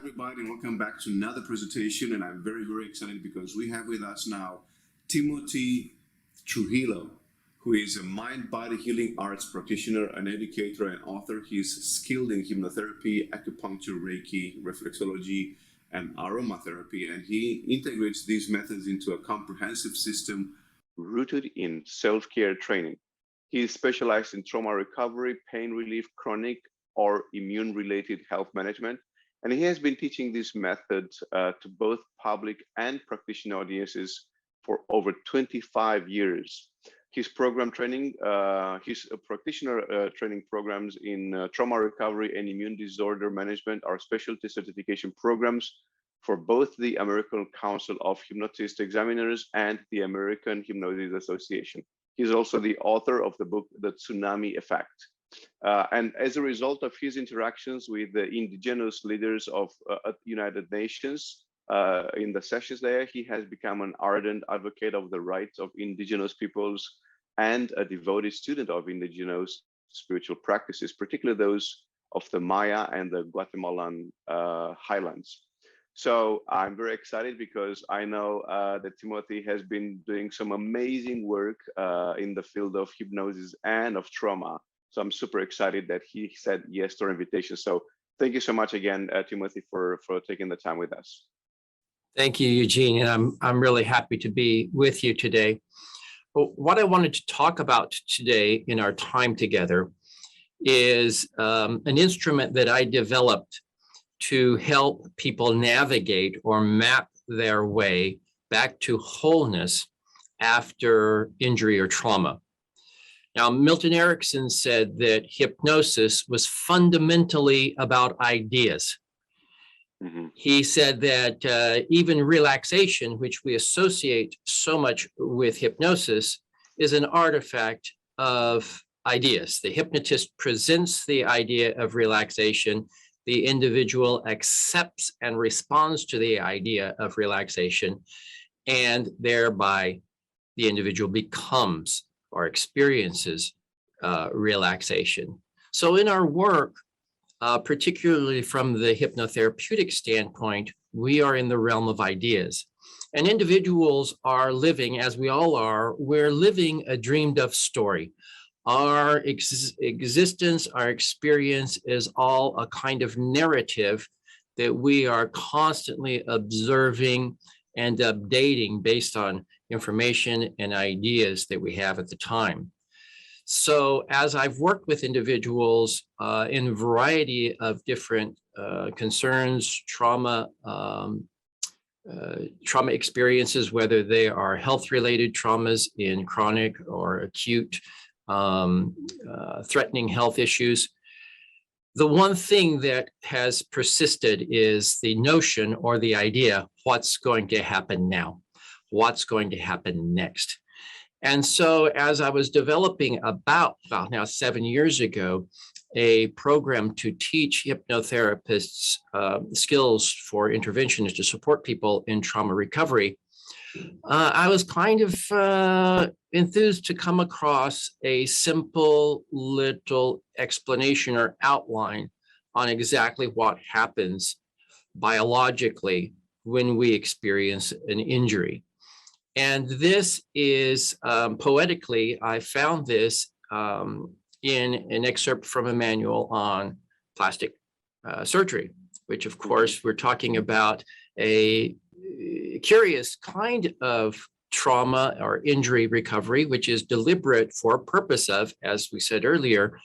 everybody, and welcome back to another presentation. And I'm very, very excited because we have with us now Timothy Trujillo, who is a MindBody Healing Arts Practitioner, an educator, and author. He's skilled in hypnotherapy, acupuncture, reiki, reflexology, and aromatherapy, and he integrates these methods into a comprehensive system rooted in self-care training. He is specialized in trauma recovery, pain relief, chronic or immune-related health management, and he has been teaching this method to both public and practitioner audiences for over 25 years. His program training, his practitioner training programs in trauma recovery and immune disorder management are specialty certification programs for both the American Council of Hypnotist Examiners and the American Hypnosis Association. He's also the author of the book, The Tsunami Effect. And as a result of his interactions with the indigenous leaders of United Nations in the sessions there, he has become an ardent advocate of the rights of indigenous peoples and a devoted student of indigenous spiritual practices, particularly those of the Maya and the Guatemalan highlands. So I'm very excited because I know that Timothy has been doing some amazing work in the field of hypnosis and of trauma. So I'm super excited that he said yes to our invitation. So thank you so much again, Timothy, for taking the time with us. Thank you, Eugene, and I'm really happy to be with you today. What I wanted to talk about today in our time together is an instrument that I developed to help people navigate or map their way back to wholeness after injury or trauma. Now, Milton Erickson said that hypnosis was fundamentally about ideas. Mm-hmm. He said that even relaxation, which we associate so much with hypnosis, is an artifact of ideas. The hypnotist presents the idea of relaxation. The individual accepts and responds to the idea of relaxation, and thereby the individual becomes or experiences relaxation. So in our work, particularly from the hypnotherapeutic standpoint, we are in the realm of ideas. And individuals are living, as we all are, we're living a dreamed of story. Our existence, our experience is all a kind of narrative that we are constantly observing and updating based on information and ideas that we have at the time. So as I've worked with individuals in a variety of different concerns, trauma experiences, whether they are health-related traumas in chronic or acute, threatening health issues, the one thing that has persisted is the notion or the idea, what's going to happen now? What's going to happen next? And so as I was developing about now 7 years ago, a program to teach hypnotherapists skills for interventionists to support people in trauma recovery, I was kind of enthused to come across a simple little explanation or outline on exactly what happens biologically when we experience an injury. And this is poetically, I found this in an excerpt from a manual on plastic surgery, which of course we're talking about a curious kind of trauma or injury recovery, which is deliberate for purpose of, as we said earlier,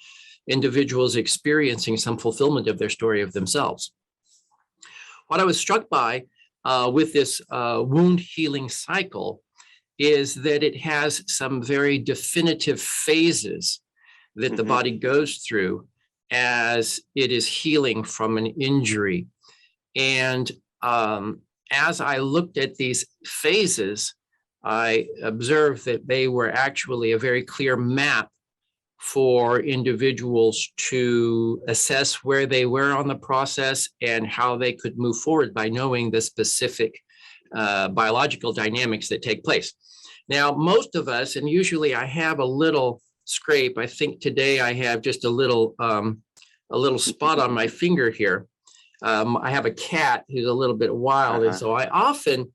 individuals experiencing some fulfillment of their story of themselves. What I was struck by with this wound healing cycle is that it has some very definitive phases that the body goes through as it is healing from an injury. And as I looked at these phases, I observed that they were actually a very clear map for individuals to assess where they were on the process and how they could move forward by knowing the specific biological dynamics that take place. Now, most of us, and usually I have a little scrape. I think today I have just a little spot on my finger here. I have a cat who's a little bit wild, and Uh-huh. so I often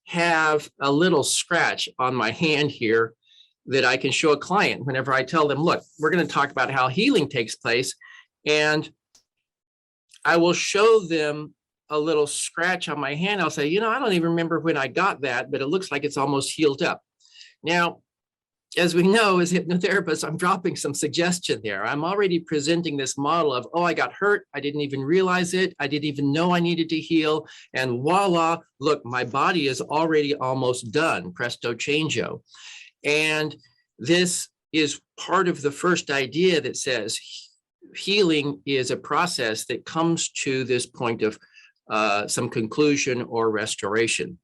have a little scratch on my hand here that I can show a client whenever I tell them, look, we're going to talk about how healing takes place. And I will show them a little scratch on my hand. I'll say, I don't even remember when I got that, but it looks like it's almost healed up. Now, as we know, as hypnotherapists, I'm dropping some suggestion there. I'm already presenting this model of, I got hurt. I didn't even realize it. I didn't even know I needed to heal. And voila, look, my body is already almost done. Presto changeo. And this is part of the first idea that says healing is a process that comes to this point of some conclusion or restoration.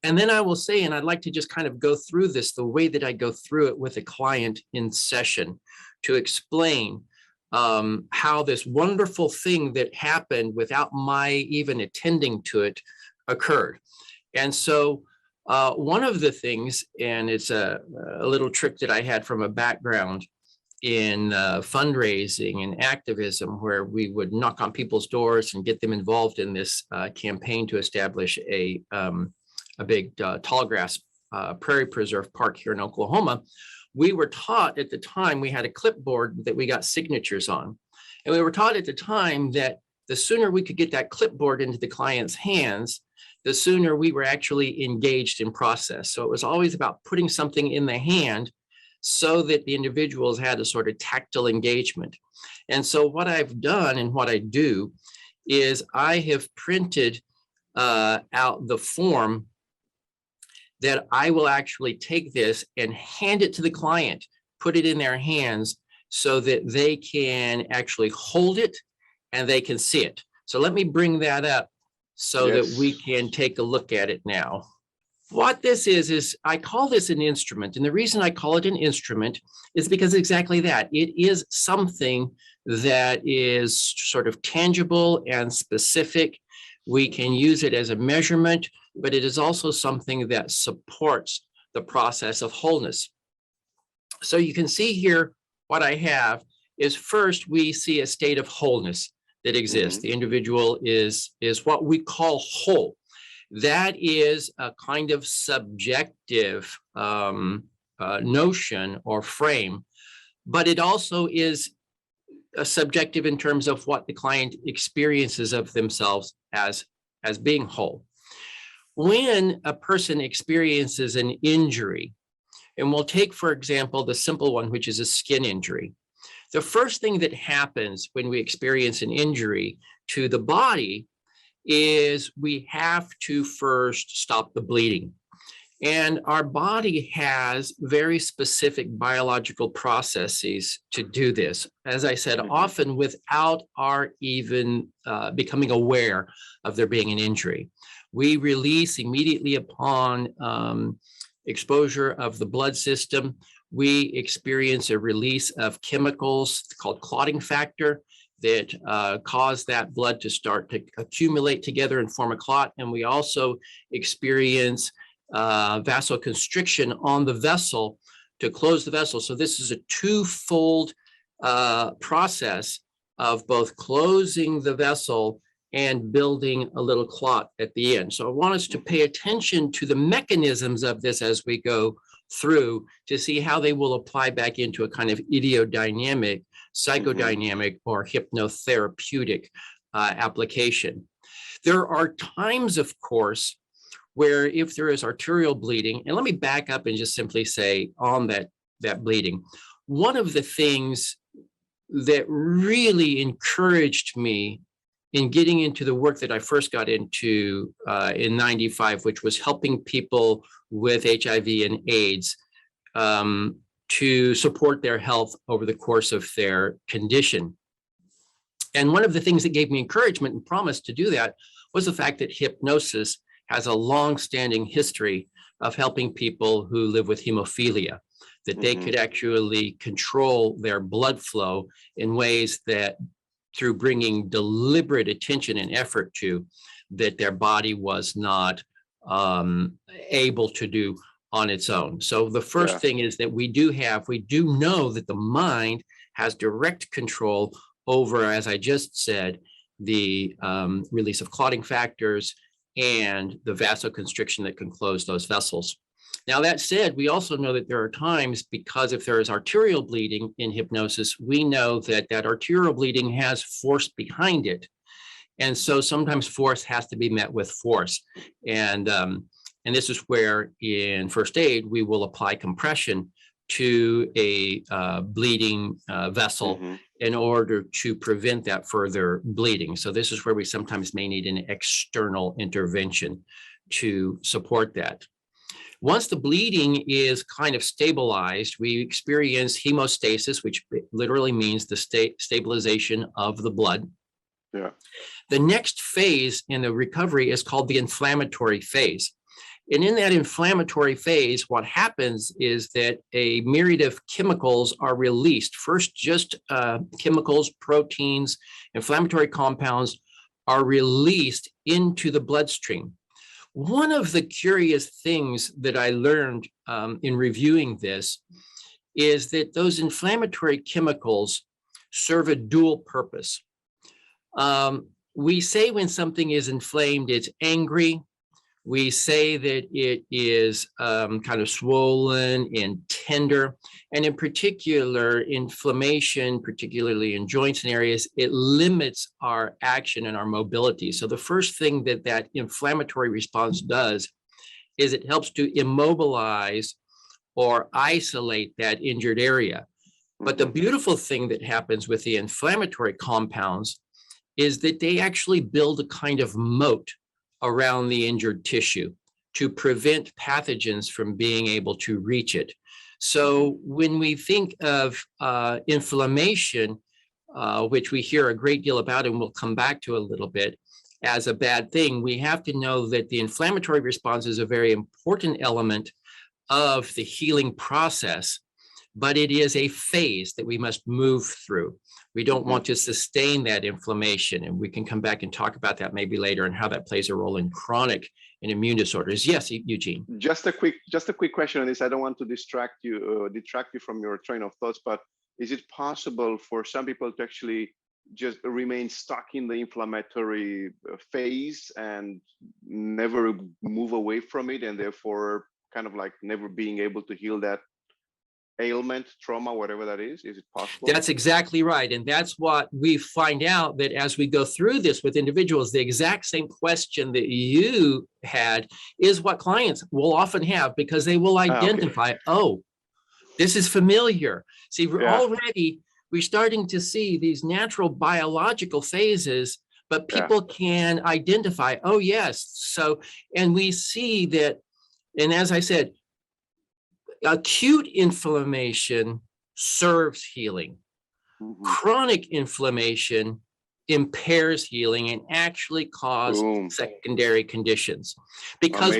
And then I will say, and I'd like to just kind of go through this the way that I go through it with a client in session to explain how this wonderful thing that happened without my even attending to it occurred. And so one of the things, and it's a little trick that I had from a background in fundraising and activism, where we would knock on people's doors and get them involved in this campaign to establish a big tall grass prairie preserve park here in Oklahoma. We were taught at the time, we had a clipboard that we got signatures on. And we were taught at the time that the sooner we could get that clipboard into the client's hands, the sooner we were actually engaged in process. So it was always about putting something in the hand so that the individuals had a sort of tactile engagement. And so what I've done and what I do is I have printed out the form that I will actually take this and hand it to the client, put it in their hands so that they can actually hold it and they can see it. So let me bring that up so that we can take a look at it now. What this is I call this an instrument. And the reason I call it an instrument is because exactly that. It is something that is sort of tangible and specific. We can use it as a measurement, but it is also something that supports the process of wholeness. So you can see here what I have is, first we see a state of wholeness that exists. The individual is what we call whole. That is a kind of subjective notion or frame, but it also is a subjective in terms of what the client experiences of themselves as being whole. When a person experiences an injury, and we'll take, for example, the simple one, which is a skin injury. The first thing that happens when we experience an injury to the body is we have to first stop the bleeding. And our body has very specific biological processes to do this. As I said, often without our even becoming aware of there being an injury. We release immediately upon exposure of the blood system. We experience a release of chemicals called clotting factor that cause that blood to start to accumulate together and form a clot. And we also experience vasoconstriction on the vessel to close the vessel. So this is a twofold process of both closing the vessel and building a little clot at the end. So I want us to pay attention to the mechanisms of this as we go through to see how they will apply back into a kind of ideodynamic, psychodynamic, or hypnotherapeutic application. There are times, of course, where if there is arterial bleeding, and let me back up and just simply say on that bleeding, one of the things that really encouraged me in getting into the work that I first got into in '95, which was helping people with HIV and AIDS to support their health over the course of their condition. And one of the things that gave me encouragement and promise to do that was the fact that hypnosis has a long-standing history of helping people who live with hemophilia, that they could actually control their blood flow in ways that, through bringing deliberate attention and effort to, that their body was not able to do on its own. So the first thing is that we do know that the mind has direct control over, as I just said, the release of clotting factors, and the vasoconstriction that can close those vessels. Now, that said, we also know that there are times, because if there is arterial bleeding in hypnosis, we know that that arterial bleeding has force behind it. And so sometimes force has to be met with force. And this is where in first aid, we will apply compression to a bleeding vessel in order to prevent that further bleeding. So this is where we sometimes may need an external intervention to support that. Once the bleeding is kind of stabilized, we experience hemostasis, which literally means the stabilization of the blood. Yeah. The next phase in the recovery is called the inflammatory phase. And in that inflammatory phase, what happens is that a myriad of chemicals are released. First, just chemicals, proteins, inflammatory compounds are released into the bloodstream. One of the curious things that I learned in reviewing this is that those inflammatory chemicals serve a dual purpose. We say when something is inflamed, it's angry. We say that it is kind of swollen and tender. And in particular, inflammation, particularly in joints and areas, it limits our action and our mobility. So the first thing that that inflammatory response does is it helps to immobilize or isolate that injured area. But the beautiful thing that happens with the inflammatory compounds is that they actually build a kind of moat around the injured tissue to prevent pathogens from being able to reach it. So when we think of inflammation, which we hear a great deal about and we'll come back to a little bit, as a bad thing, we have to know that the inflammatory response is a very important element of the healing process, but it is a phase that we must move through. We don't want to sustain that inflammation, and we can come back and talk about that maybe later and how that plays a role in chronic and immune disorders. Yes, Eugene. Just a quick question on this. I don't want to detract you from your train of thoughts, but is it possible for some people to actually just remain stuck in the inflammatory phase and never move away from it, and therefore kind of like never being able to heal that ailment, trauma, whatever that is? Is it possible? That's exactly right. And that's what we find out, that as we go through this with individuals, the exact same question that you had is what clients will often have, because they will identify, oh, this is familiar. See, we're starting to see these natural biological phases, but people can identify, oh, yes. So, and we see that, and as I said, acute inflammation serves healing. Chronic inflammation impairs healing and actually causes secondary conditions. Because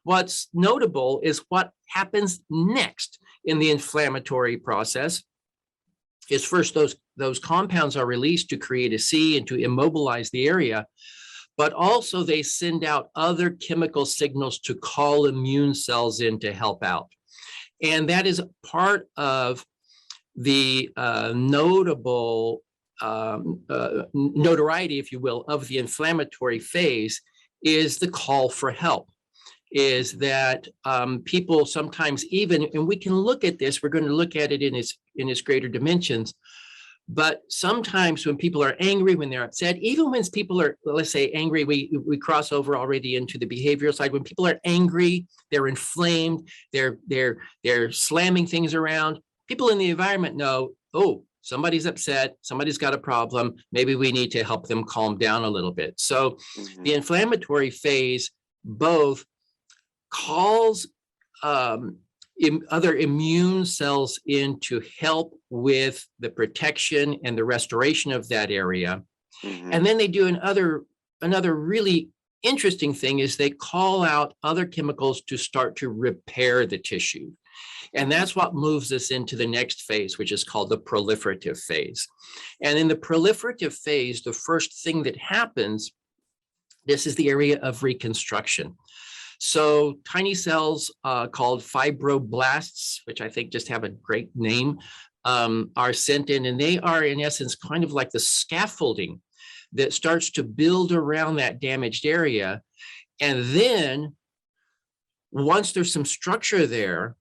what's notable is what happens next in the inflammatory process is first those compounds are released to create a C and to immobilize the area, but also they send out other chemical signals to call immune cells in to help out. And that is part of the notable notoriety, if you will, of the inflammatory phase, is the call for help. Is that people sometimes even, and we can look at this, we're going to look at it in its greater dimensions, but sometimes when people are angry, when they're upset, even when people are, let's say, angry, we cross over already into the behavioral side. When people are angry, they're inflamed, they're slamming things around, people in the environment know, oh, somebody's upset, somebody's got a problem, maybe we need to help them calm down a little bit. So the inflammatory phase both calls other immune cells in to help with the protection and the restoration of that area. And then they do another really interesting thing is they call out other chemicals to start to repair the tissue. And that's what moves us into the next phase, which is called the proliferative phase. And in the proliferative phase, the first thing that happens, this is the area of reconstruction. So tiny cells called fibroblasts, which I think just have a great name, are sent in, and they are in essence kind of like the scaffolding that starts to build around that damaged area. And then once there's some structure there,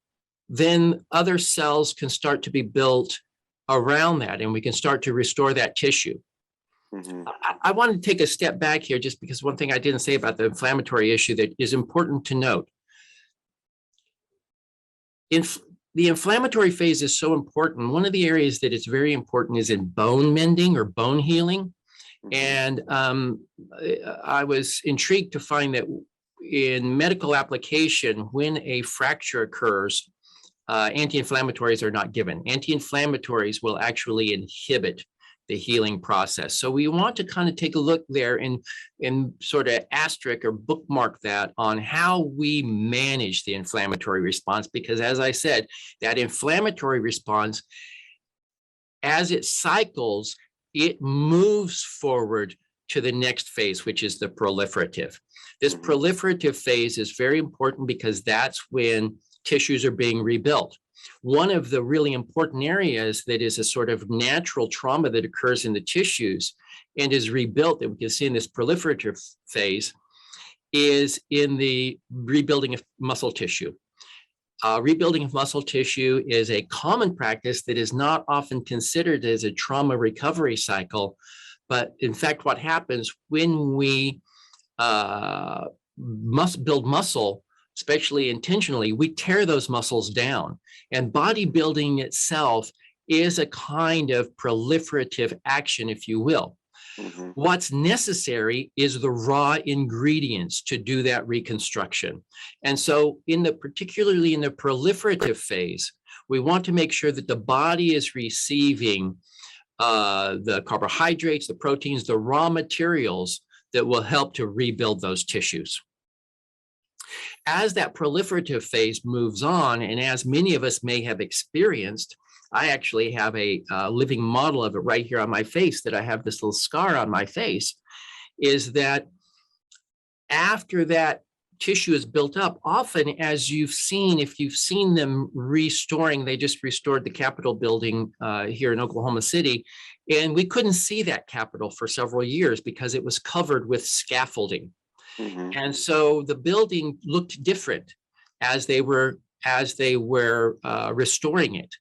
then other cells can start to be built around that, and we can start to restore that tissue. Mm-hmm. I want to take a step back here, just because one thing I didn't say about the inflammatory issue that is important to note. The inflammatory phase is so important. One of the areas that is very important is in bone mending or bone healing. And I was intrigued to find that in medical application, when a fracture occurs, anti-inflammatories are not given. Anti-inflammatories will actually inhibit the healing process. So we want to kind of take a look there and sort of asterisk or bookmark that on how we manage the inflammatory response, because as I said, that inflammatory response, as it cycles, it moves forward to the next phase, which is the proliferative. This proliferative phase is very important because that's when tissues are being rebuilt. One of the really important areas that is a sort of natural trauma that occurs in the tissues and is rebuilt, that we can see in this proliferative phase, is in the rebuilding of muscle tissue. Rebuilding of muscle tissue is a common practice that is not often considered as a trauma recovery cycle. But in fact, what happens when we must build muscle, especially intentionally, we tear those muscles down. And bodybuilding itself is a kind of proliferative action, if you will. What's necessary is the raw ingredients to do that reconstruction. And so particularly in the proliferative phase, we want to make sure that the body is receiving the carbohydrates, the proteins, the raw materials that will help to rebuild those tissues. As that proliferative phase moves on, and as many of us may have experienced, I actually have a living model of it right here on my face, that I have this little scar on my face, is that after that tissue is built up, often, as you've seen, if you've seen them restoring, they just restored the Capitol building here in Oklahoma City, and we couldn't see that Capitol for several years because it was covered with scaffolding. And so the building looked different as they were restoring it.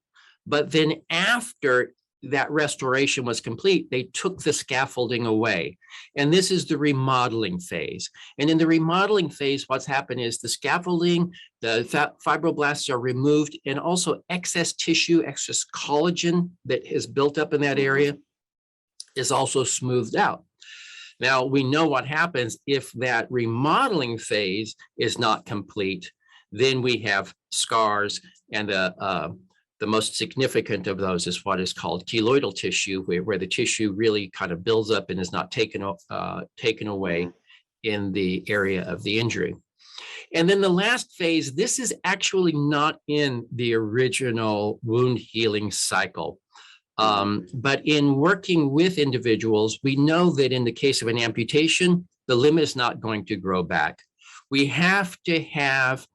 But then after that restoration was complete, they took the scaffolding away. And this is the remodeling phase. And in the remodeling phase, what's happened is the scaffolding, the fibroblasts are removed, and also excess tissue, excess collagen that is built up in that area is also smoothed out. Now, we know what happens if that remodeling phase is not complete. Then we have scars, and the most significant of those is what is called keloidal tissue, where the tissue really kind of builds up and is not taken away in the area of the injury. And then the last phase, this is actually not in the original wound healing cycle. But in working with individuals, we know that in the case of an amputation, the limb is not going to grow back. We have to have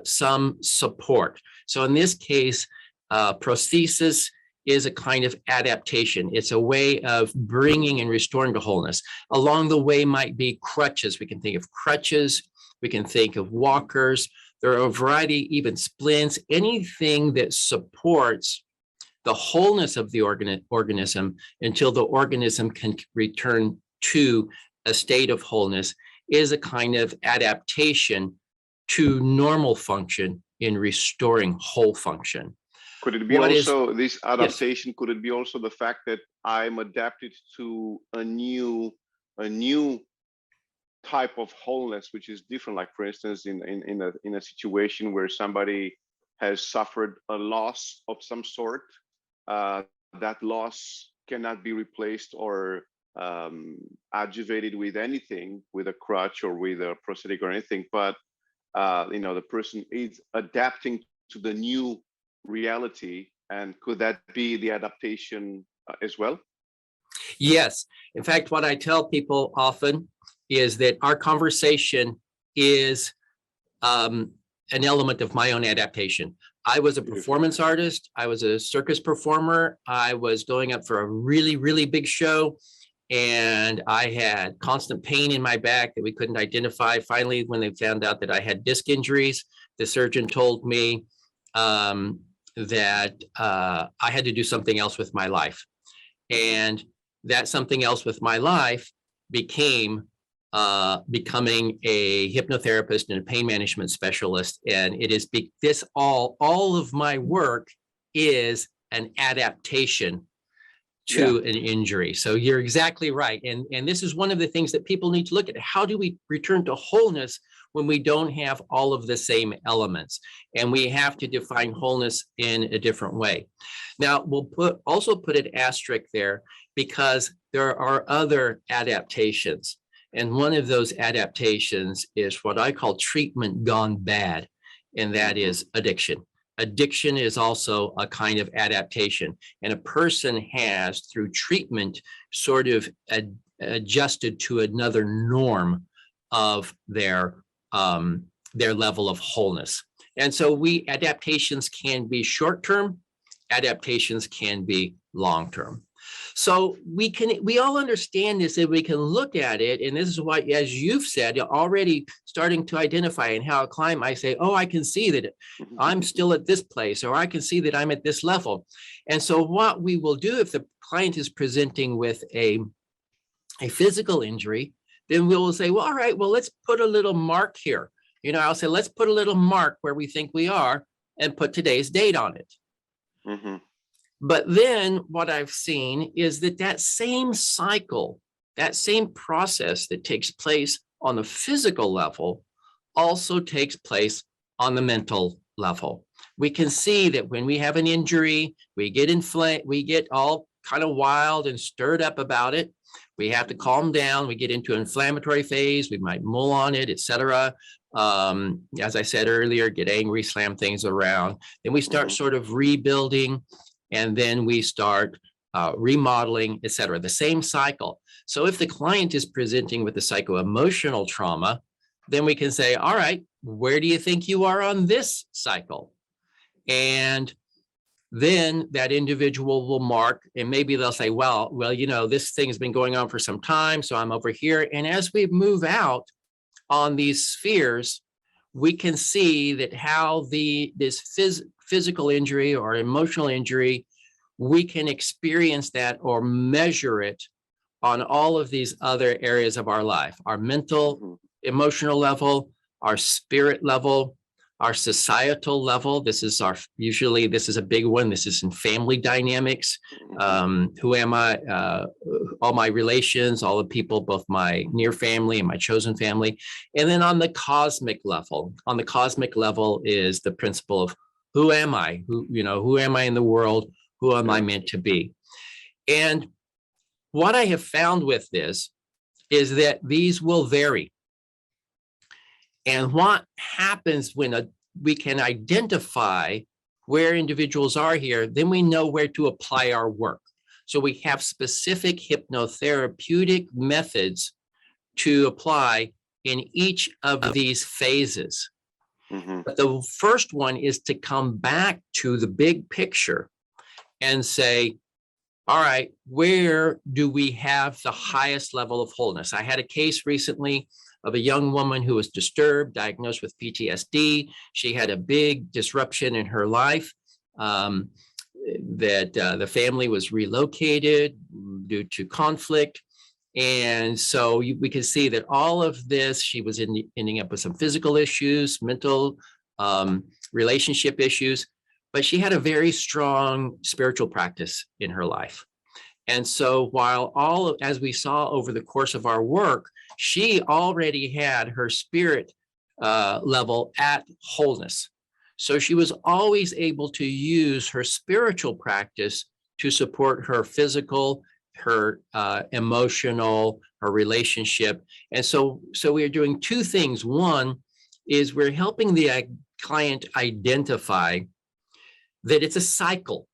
some support. So in this case, prosthesis is a kind of adaptation. It's a way of bringing and restoring to wholeness. Along the way might be crutches. We can think of crutches. We can think of walkers. There are a variety, even splints, anything that supports the wholeness of the organism until the organism can return to a state of wholeness is a kind of adaptation to normal function in restoring whole function. Could it be this adaptation? Yes. Could it be also the fact that I'm adapted to a new type of wholeness, which is different? Like, for instance, in a situation where somebody has suffered a loss of some sort, that loss cannot be replaced or adjuvated with anything, with a crutch or with a prosthetic or anything, but the person is adapting to the new reality. And could that be the adaptation as well? Yes. In fact, what I tell people often is that our conversation is an element of my own adaptation. I was a performance artist. I was a circus performer. I was going up for a really, really big show. and I had constant pain in my back that we couldn't identify. Finally, when they found out that I had disc injuries, the surgeon told me that I had to do something else with my life. And that something else with my life became becoming a hypnotherapist and a pain management specialist. And it is all of my work is an adaptation to an injury. So you're exactly right. And this is one of the things that people need to look at. How do we return to wholeness when we don't have all of the same elements? And we have to define wholeness in a different way. Now, we'll also put an asterisk there because there are other adaptations. And one of those adaptations is what I call treatment gone bad, and that is addiction. Addiction is also a kind of adaptation, and a person has, through treatment, sort of adjusted to another norm of their level of wholeness. And so adaptations can be short-term, adaptations can be long-term. So we all understand this, and we can look at it. And this is why, as you've said, you're already starting to identify and how a client might say, oh, I can see that I'm still at this place, or I can see that I'm at this level. And so what we will do if the client is presenting with a physical injury, then we will say, well, all right, well, let's put a little mark here. I'll say, let's put a little mark where we think we are and put today's date on it. Mm-hmm. But then what I've seen is that same cycle, that same process that takes place on the physical level also takes place on the mental level. We can see that when we have an injury, we get inflamed, we get all kind of wild and stirred up about it. We have to calm down. We get into inflammatory phase. We might mull on it, etc. As I said earlier, get angry, slam things around. Then we start sort of rebuilding. And then we start remodeling, et cetera, the same cycle. So if the client is presenting with a psycho-emotional trauma, then we can say, all right, where do you think you are on this cycle? And then that individual will mark, and maybe they'll say, well, this thing has been going on for some time, so I'm over here. And as we move out on these spheres, we can see that how this physical injury or emotional injury, we can experience that or measure it on all of these other areas of our life, our mental, emotional level, our spirit level, our societal level. This is a big one. This is in family dynamics. Who am I? All my relations, all the people, both my near family and my chosen family. And then on the cosmic level, is the principle of who am I? Who am I in the world? Who am I meant to be? And what I have found with this is that these will vary. And what happens when we can identify where individuals are here, then we know where to apply our work. So we have specific hypnotherapeutic methods to apply in each of these phases. But the first one is to come back to the big picture and say, all right, where do we have the highest level of wholeness? I had a case recently of a young woman who was disturbed, diagnosed with PTSD. She had a big disruption in her life, that the family was relocated due to conflict. And so we can see that all of this, she was ending up with some physical issues, mental relationship issues, but she had a very strong spiritual practice in her life. And so while as we saw over the course of our work, she already had her spirit level at wholeness. So she was always able to use her spiritual practice to support her physical, her emotional, her relationship. And so we are doing two things. One is we're helping the client identify that it's a cycle.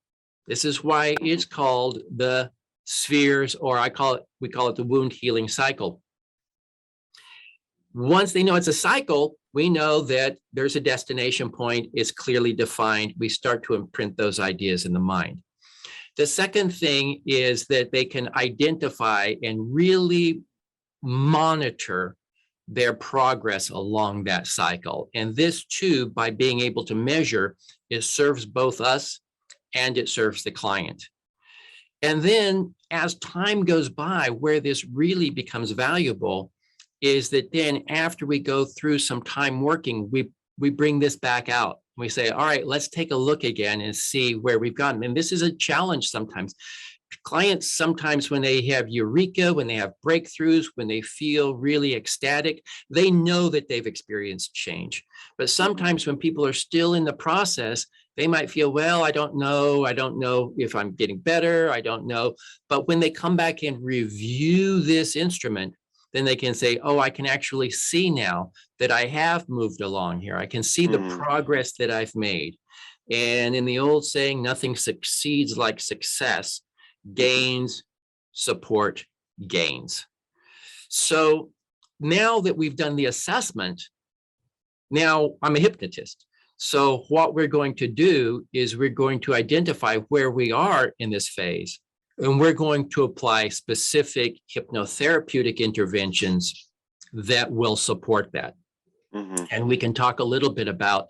This is why it's called the spheres, or we call it the wound healing cycle. Once they know it's a cycle, we know that there's a destination point, it's clearly defined. We start to imprint those ideas in the mind. The second thing is that they can identify and really monitor their progress along that cycle. And this too, by being able to measure, it serves both us and it serves the client. And then as time goes by, where this really becomes valuable is that then after we go through some time working, we bring this back out. We say, all right, let's take a look again and see where we've gotten. And this is a challenge sometimes. Clients sometimes when they have eureka, when they have breakthroughs, when they feel really ecstatic, they know that they've experienced change. But sometimes when people are still in the process, they might feel, well, I don't know if I'm getting better, I don't know. But when they come back and review this instrument, then they can say, oh, I can actually see now that I have moved along here. I can see the progress that I've made. And in the old saying, nothing succeeds like success. Gains, support, gains. So now that we've done the assessment, now I'm a hypnotist. So what we're going to do is we're going to identify where we are in this phase, and we're going to apply specific hypnotherapeutic interventions that will support that. And we can talk a little bit about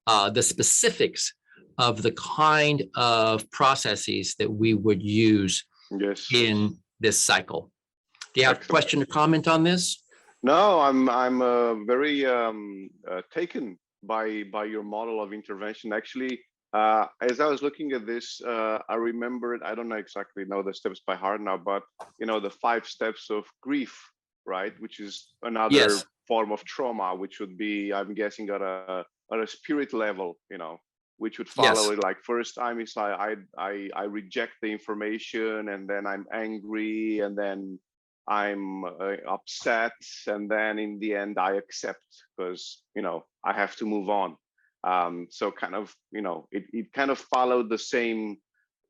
the specifics of the kind of processes that we would use in this cycle. Do you have a question or comment on this? No, I'm very taken by your model of intervention. Actually, as I was looking at this, I remembered, I don't exactly know the steps by heart now, but the 5 steps of grief, right? Which is another form of trauma, which would be, I'm guessing, at a spirit level, which would follow it. Like first time is I reject the information, and then I'm angry, and then I'm upset, and then in the end I accept because I have to move on. So kind of it kind of followed the same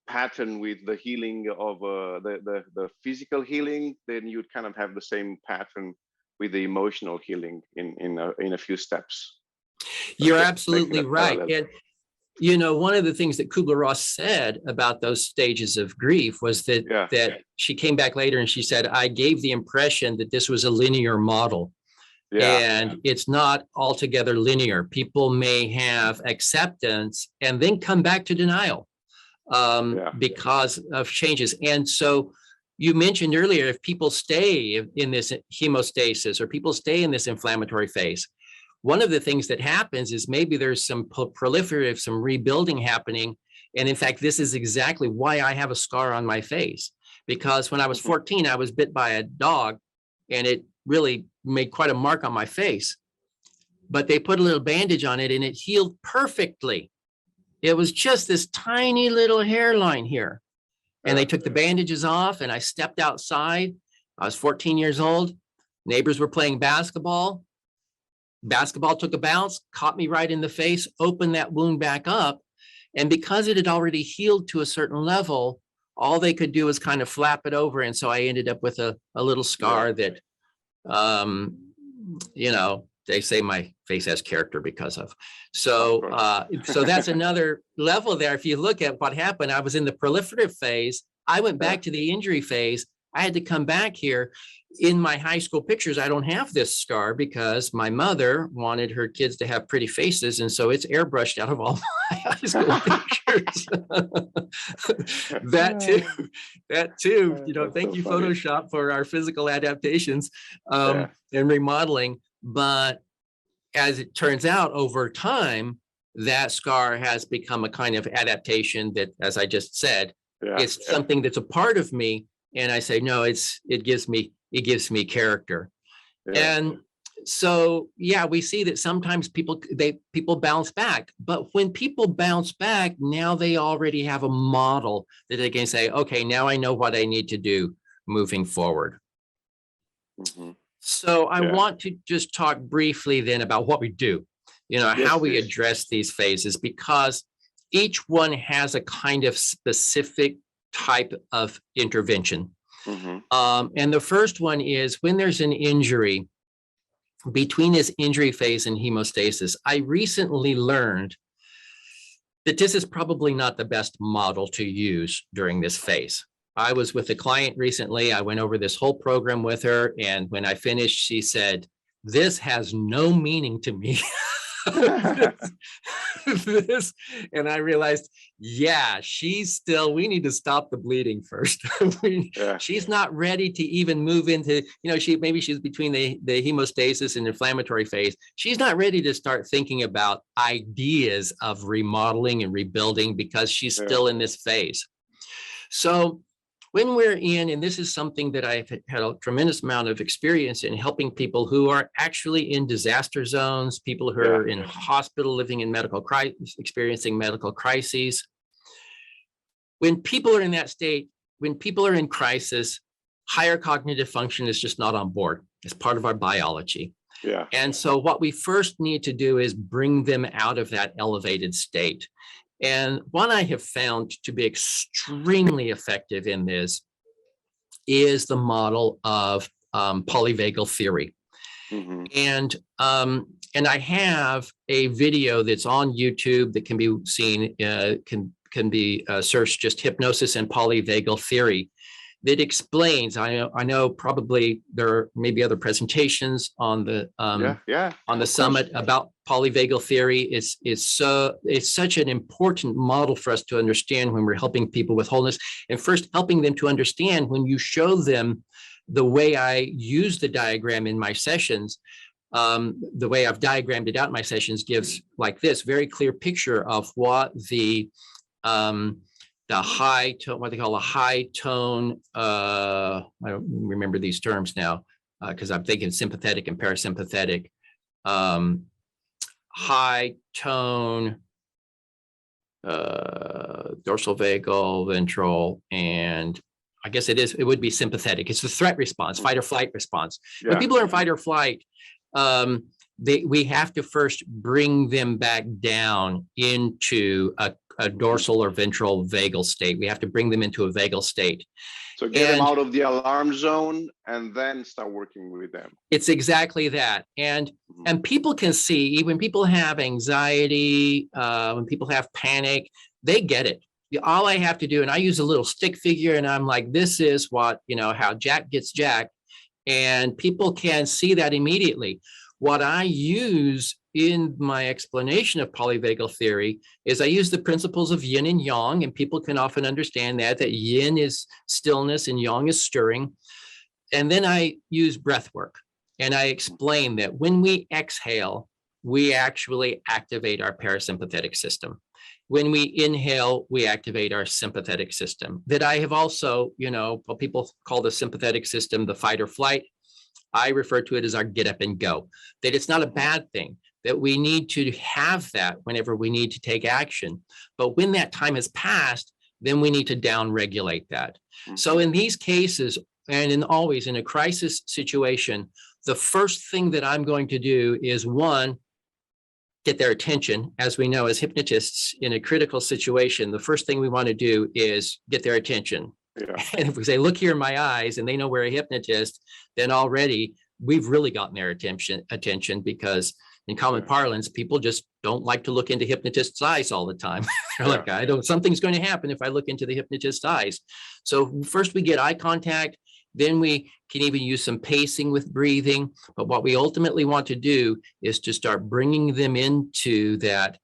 pattern with the healing of the physical healing. Then you'd kind of have the same pattern with the emotional healing in a few steps. You're absolutely right. And one of the things that Kubler-Ross said about those stages of grief was that that she came back later and she said, I gave the impression that this was a linear model. And it's not altogether linear. People may have acceptance and then come back to denial because of changes. And so you mentioned earlier, if people stay in this hemostasis or people stay in this inflammatory phase, one of the things that happens is maybe there's some proliferative, some rebuilding happening. And in fact, this is exactly why I have a scar on my face, because when I was 14, I was bit by a dog and it really made quite a mark on my face, but they put a little bandage on it and it healed perfectly. It was just this tiny little hairline here. And they took the bandages off and I stepped outside. I was 14 years old. Neighbors were playing basketball. Basketball took a bounce, caught me right in the face, opened that wound back up. And because it had already healed to a certain level, all they could do was kind of flap it over. And so I ended up with a little scar that, they say my face has character because of. So, so that's another level there. If you look at what happened, I was in the proliferative phase. I went back to the injury phase. I had to come back here. In my high school pictures, I don't have this scar because my mother wanted her kids to have pretty faces. And so it's airbrushed out of all my high school pictures. That too, thank you, Photoshop, for our physical adaptations and remodeling. But as it turns out, over time, that scar has become a kind of adaptation that, as I just said, it's something that's a part of me. And I say, no, it gives me character. And so, we see that sometimes people bounce back, but when people bounce back, now they already have a model that they can say, okay, now I know what I need to do moving forward. So I want to just talk briefly then about what we do, how we address these phases, because each one has a kind of specific type of intervention. And the first one is when there's an injury, between this injury phase and hemostasis. I recently learned that this is probably not the best model to use during this phase. I was with a client recently. I went over this whole program with her. And when I finished, she said, "This has no meaning to me." this, and I realized, yeah, we need to stop the bleeding first. She's not ready to even move into, maybe she's between the hemostasis and inflammatory phase. She's not ready to start thinking about ideas of remodeling and rebuilding because she's still in this phase. So when we're in, and this is something that I've had a tremendous amount of experience in, helping people who are actually in disaster zones, people who are in hospital, living in medical crisis, experiencing medical crises. When people are in that state, when people are in crisis, higher cognitive function is just not on board. It's part of our biology. And so what we first need to do is bring them out of that elevated state. And what I have found to be extremely effective in this is the model of polyvagal theory. And I have a video that's on YouTube that can be seen, can be searched just hypnosis and polyvagal theory, that explains. I know probably there may be other presentations on the on the summit about polyvagal theory. It's such an important model for us to understand when we're helping people with wholeness, and first helping them to understand when you show them the way I use the diagram in my sessions. The way I've diagrammed it out in my sessions gives like this very clear picture of what the high tone, what they call a high tone, I don't remember these terms now because I'm thinking sympathetic and parasympathetic. High tone, dorsal vagal, ventral, and I guess it would be sympathetic. It's the threat response, fight or flight response. When people are in fight or flight, we have to first bring them back down into a dorsal or ventral vagal state. We have to bring them into a vagal state. So get them out of the alarm zone and then start working with them. It's exactly that. And people can see when people have anxiety, when people have panic, they get it. All I have to do, and I use a little stick figure, and I'm like, this is what, how Jack gets Jack. And people can see that immediately. What I use in my explanation of polyvagal theory is I use the principles of yin and yang, and people can often understand that yin is stillness and yang is stirring. And then I use breath work, and I explain that when we exhale, we actually activate our parasympathetic system. When we inhale, we activate our sympathetic system. That I have also, what people call the sympathetic system, the fight or flight. I refer to it as our get up and go, that it's not a bad thing, that we need to have that whenever we need to take action. But when that time has passed, then we need to down regulate that. So in these cases, and always in a crisis situation, the first thing that I'm going to do is one, get their attention. As we know, as hypnotists in a critical situation, the first thing we want to do is get their attention. And if we say, look here in my eyes, and they know we're a hypnotist, then already we've really gotten their attention because in common parlance, people just don't like to look into hypnotists' eyes all the time. They're like, something's going to happen if I look into the hypnotist's eyes. So first we get eye contact, then we can even use some pacing with breathing. But what we ultimately want to do is to start bringing them into that.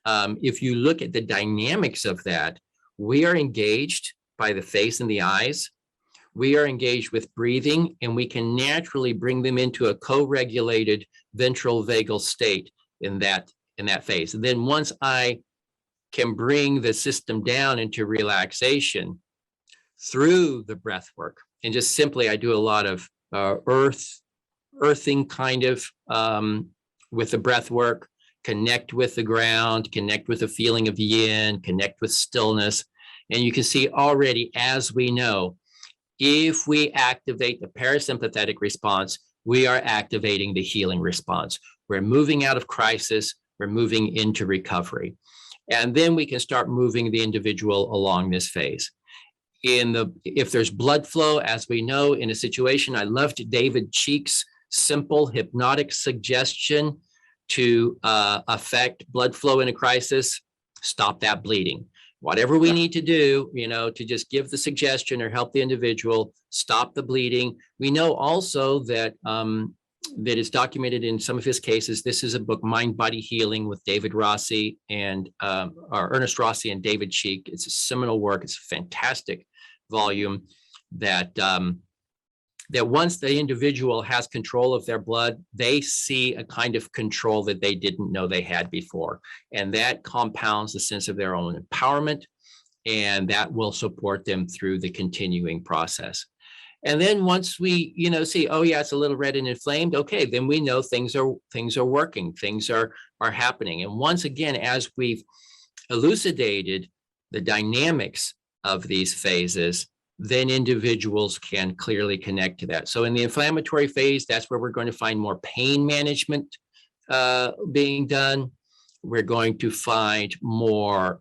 If you look at the dynamics of that, we are engaged by the face and the eyes. We are engaged with breathing, and we can naturally bring them into a co-regulated ventral vagal state in that phase. And then once I can bring the system down into relaxation through the breath work, and just simply I do a lot of earthing kind of with the breath work, connect with the ground, connect with the feeling of yin, connect with stillness. And you can see already, as we know, if we activate the parasympathetic response, we are activating the healing response. We're moving out of crisis, we're moving into recovery. And then we can start moving the individual along this phase. If there's blood flow, as we know, in a situation, I loved David Cheek's simple hypnotic suggestion to affect blood flow in a crisis. stop that bleeding. Whatever we need to do, to just give the suggestion or help the individual stop the bleeding. We know also that that is documented in some of his cases. This is a book, MindBody Healing, with David Rossi and or Ernest Rossi and David Cheek. It's a seminal work. It's a fantastic volume that that once the individual has control of their blood, they see a kind of control that they didn't know they had before. And that compounds the sense of their own empowerment, and that will support them through the continuing process. And then once we, see, oh yeah, it's a little red and inflamed, okay, then we know things are working, things are happening. And once again, as we've elucidated the dynamics of these phases, then individuals can clearly connect to that. So in the inflammatory phase, that's where we're going to find more pain management being done. We're going to find more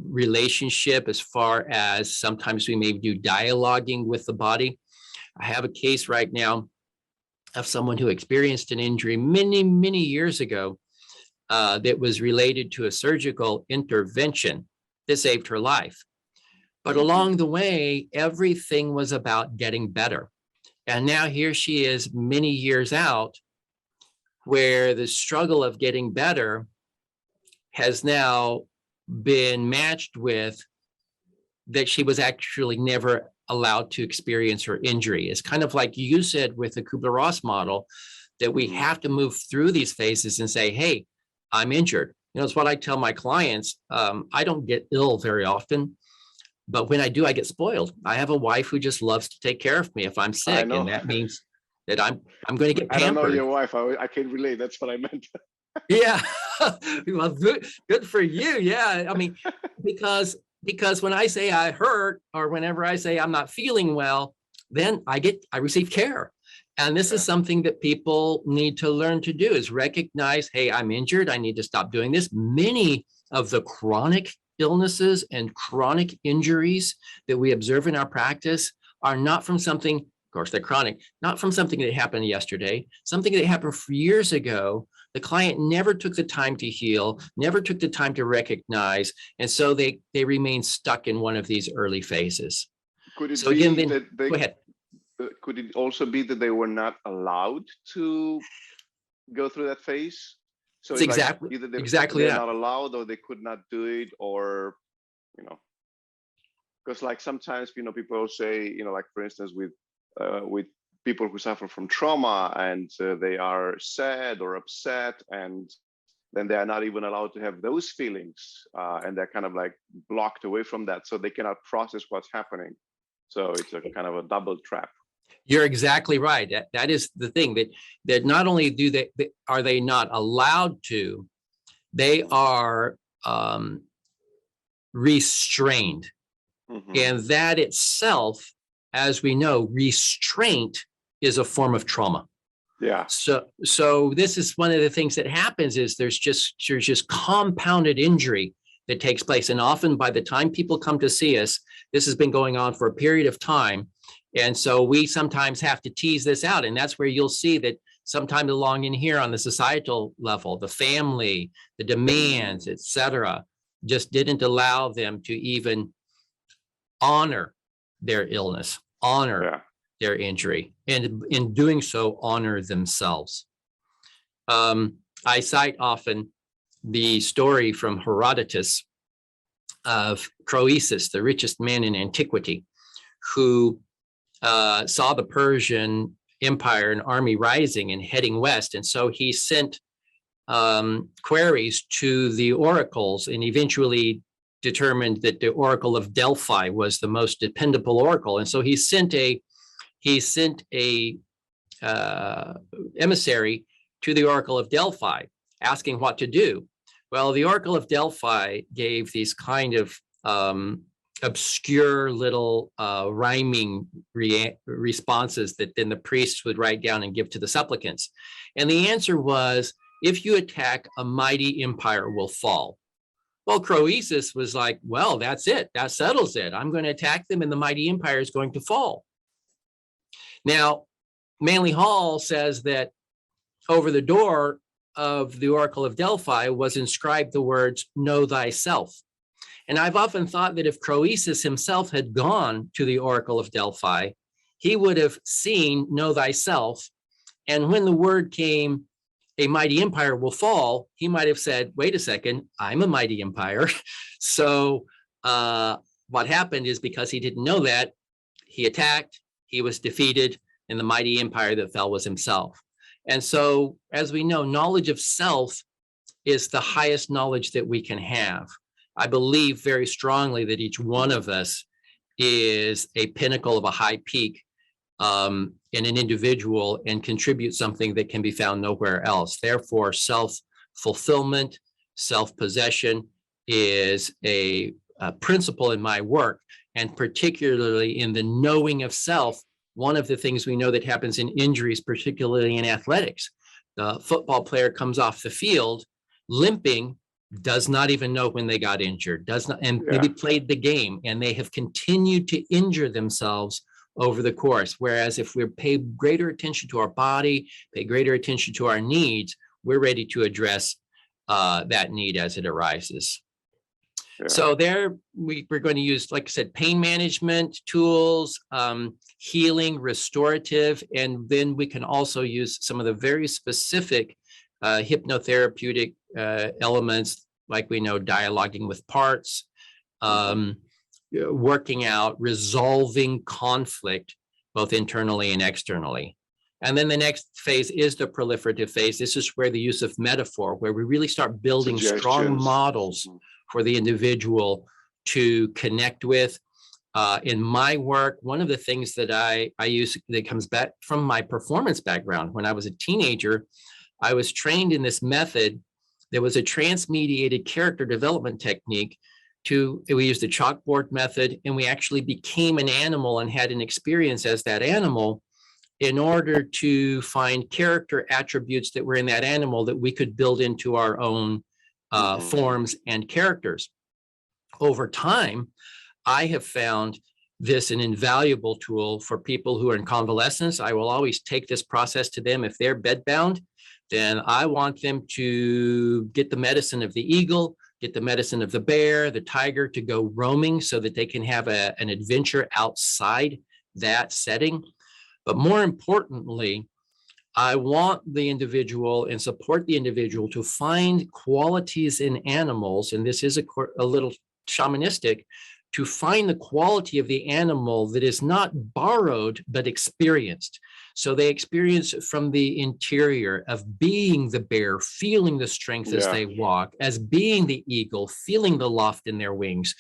relationship, as far as sometimes we may do dialoguing with the body. I have a case right now of someone who experienced an injury many, many years ago that was related to a surgical intervention that saved her life. But along the way, everything was about getting better. And now here she is many years out, where the struggle of getting better has now been matched with that she was actually never allowed to experience her injury. It's kind of like you said with the Kubler-Ross model, that we have to move through these phases and say, hey, I'm injured. It's what I tell my clients. I don't get ill very often, but when I do, I get spoiled. I have a wife who just loves to take care of me if I'm sick, and that means that I'm going to get pampered. I don't know your wife. I can relate. That's what I meant. Yeah. Well, good for you. Yeah. I mean, because when I say I hurt, or whenever I say I'm not feeling well, then I receive care. And this is something that people need to learn to do, is recognize, hey, I'm injured. I need to stop doing this. Many of the chronic illnesses and chronic injuries that we observe in our practice are not from something, of course, they're chronic, not from something that happened yesterday, something that happened years ago. The client never took the time to heal, never took the time to recognize, and so they remain stuck in one of these early phases. Could it So be again, that they, go ahead. Could it also be that they were not allowed to go through that phase? So it's exactly they're not allowed, or they could not do it, or because like sometimes people say like, for instance, with people who suffer from trauma, and they are sad or upset, and then they are not even allowed to have those feelings, and they're kind of like blocked away from that, so they cannot process what's happening. So it's a kind of a double trap. You're exactly right. That is the thing, that not only are they not allowed to, they are restrained. And that itself, as we know, restraint is a form of trauma. Yeah. So this is one of the things that happens, is there's just compounded injury that takes place. And often by the time people come to see us, this has been going on for a period of time. And so we sometimes have to tease this out. And that's where you'll see that sometime along in here on the societal level, the family, the demands, et cetera, just didn't allow them to even honor their illness, honor their injury, and in doing so, honor themselves. I cite often the story from Herodotus of Croesus, the richest man in antiquity, who saw the Persian Empire and army rising and heading west. And so he sent queries to the oracles, and eventually determined that the Oracle of Delphi was the most dependable oracle. And so he sent a emissary to the Oracle of Delphi asking what to do. Well, the Oracle of Delphi gave these kind of obscure little rhyming responses that then the priests would write down and give to the supplicants. And the answer was, if you attack, a mighty empire will fall. Well, Croesus was like, well, that's it. That settles it. I'm going to attack them and the mighty empire is going to fall. Now, Manly Hall says that over the door of the Oracle of Delphi was inscribed the words, know thyself. And I've often thought that if Croesus himself had gone to the Oracle of Delphi, he would have seen know thyself. And when the word came, a mighty empire will fall, he might have said, wait a second, I'm a mighty empire. So what happened is, because he didn't know that, he attacked, he was defeated, and the mighty empire that fell was himself. And so, as we know, knowledge of self is the highest knowledge that we can have. I believe very strongly that each one of us is a pinnacle of a high peak in an individual and contribute something that can be found nowhere else. Therefore, self-fulfillment, self-possession is a principle in my work, and particularly in the knowing of self. One of the things we know that happens in injuries, particularly in athletics, the football player comes off the field limping, does not even know when they got injured, maybe played the game, and they have continued to injure themselves over the course. Whereas if we pay greater attention to our body, pay greater attention to our needs, we're ready to address that need as it arises. Yeah. So there we're going to use, like I said, pain management tools, healing, restorative, and then we can also use some of the very specific hypnotherapeutic elements, like we know, dialoguing with parts, working out, resolving conflict, both internally and externally. And then the next phase is the proliferative phase. This is where the use of metaphor, where we really start building strong models for the individual to connect with. In my work, one of the things that I use that comes back from my performance background, when I was a teenager, I was trained in this method. There was a trans-mediated character development technique. We used the chalkboard method, and we actually became an animal and had an experience as that animal in order to find character attributes that were in that animal that we could build into our own forms and characters. Over time, I have found this an invaluable tool for people who are in convalescence. I will always take this process to them. If they're bedbound, then I want them to get the medicine of the eagle, get the medicine of the bear, the tiger, to go roaming so that they can have an adventure outside that setting. But more importantly, I want the individual and support the individual to find qualities in animals, and this is a little shamanistic, to find the quality of the animal that is not borrowed, but experienced. So they experience from the interior of being the bear, feeling the strength as they walk, as being the eagle, feeling the loft in their wings,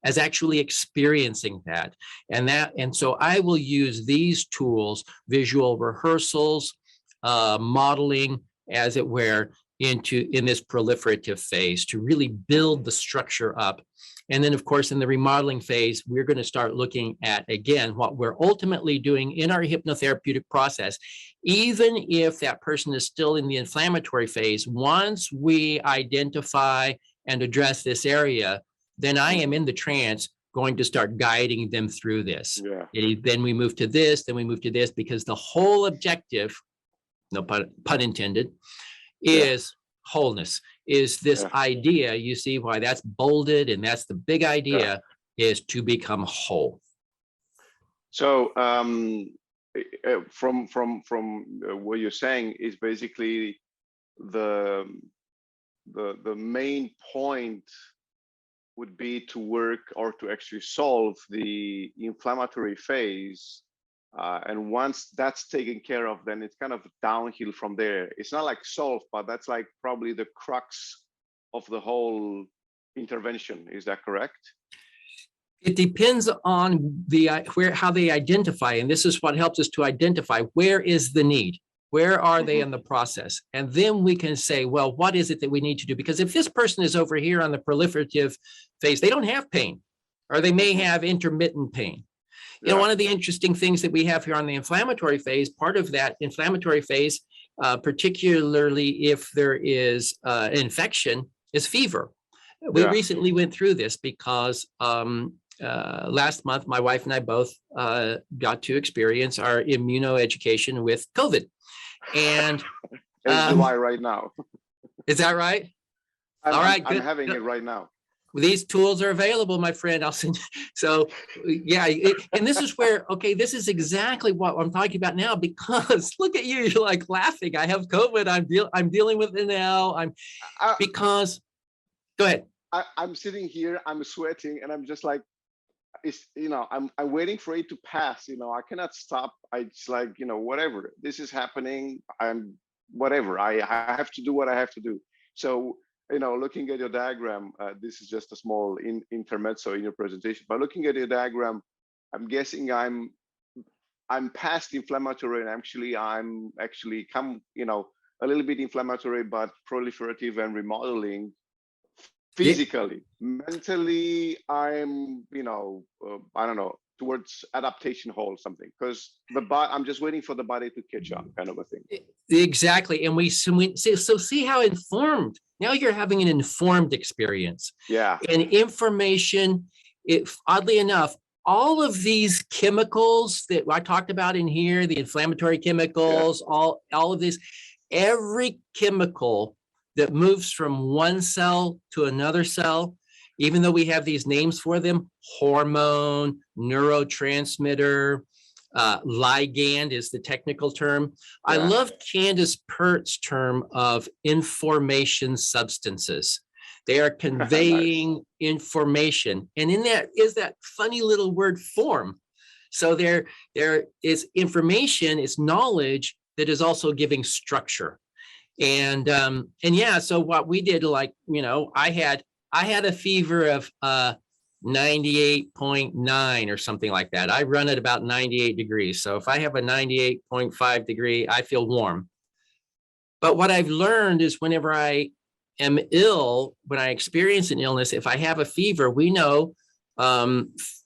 as actually experiencing that. And so I will use these tools, visual rehearsals, modeling, as it were, in this proliferative phase to really build the structure up. And then, of course, in the remodeling phase, we're going to start looking at, again, what we're ultimately doing in our hypnotherapeutic process. Even if that person is still in the inflammatory phase, once we identify and address this area, then I am in the trance going to start guiding them through this. Then we move to this, then we move to this, because the whole objective, no pun intended, is wholeness, is this idea. You see why that's bolded, and that's the big idea, is to become whole. So from what you're saying is basically the main point would be to work or to actually solve the inflammatory phase. And once that's taken care of, then it's kind of downhill from there. It's not like solve, but that's like probably the crux of the whole intervention. Is that correct? It depends on how they identify. And this is what helps us to identify where is the need. Where are they in the process? And then we can say, well, what is it that we need to do? Because if this person is over here on the proliferative phase, they don't have pain, or they may have intermittent pain. You know, one of the interesting things that we have here on the inflammatory phase, part of that inflammatory phase, particularly if there is an infection, is fever. We recently went through this because last month, my wife and I both got to experience our immunoeducation with COVID. And it's July right now. Is that right? I'm, All I'm, right, I'm good. having it right now. These tools are available, my friend. I'll send you. So yeah, and this is where, okay, this is exactly what I'm talking about now, because look at you, you're like laughing. I have COVID. I'm dealing with it now. I, Because go ahead. I'm sitting here, I'm sweating, and I'm just like, I'm waiting for it to pass. I cannot stop. I just like, whatever. This is happening. Whatever. I have to do what I have to do. So, looking at your diagram, this is just a small intermezzo in your presentation. But looking at your diagram, I'm guessing I'm past inflammatory, and I'm actually come, a little bit inflammatory, but proliferative and remodeling. Physically, mentally, I'm, I don't know, towards adaptation hole something, because I'm just waiting for the body to catch up, kind of a thing. Exactly. And we see how informed, now you're having an informed experience. Yeah. And information, oddly enough, all of these chemicals that I talked about in here, the inflammatory chemicals, all of this, every chemical that moves from one cell to another cell, even though we have these names for them, hormone, neurotransmitter, ligand is the technical term. I love Candace Pert's term of information substances. They are conveying information. And in that is that funny little word form. So there is information, it's knowledge that is also giving structure. And yeah, so what we did, like, I had a fever of 98.9 or something like that. I run at about 98 degrees. So if I have a 98.5 degree, I feel warm. But what I've learned is whenever I am ill, when I experience an illness, if I have a fever, we know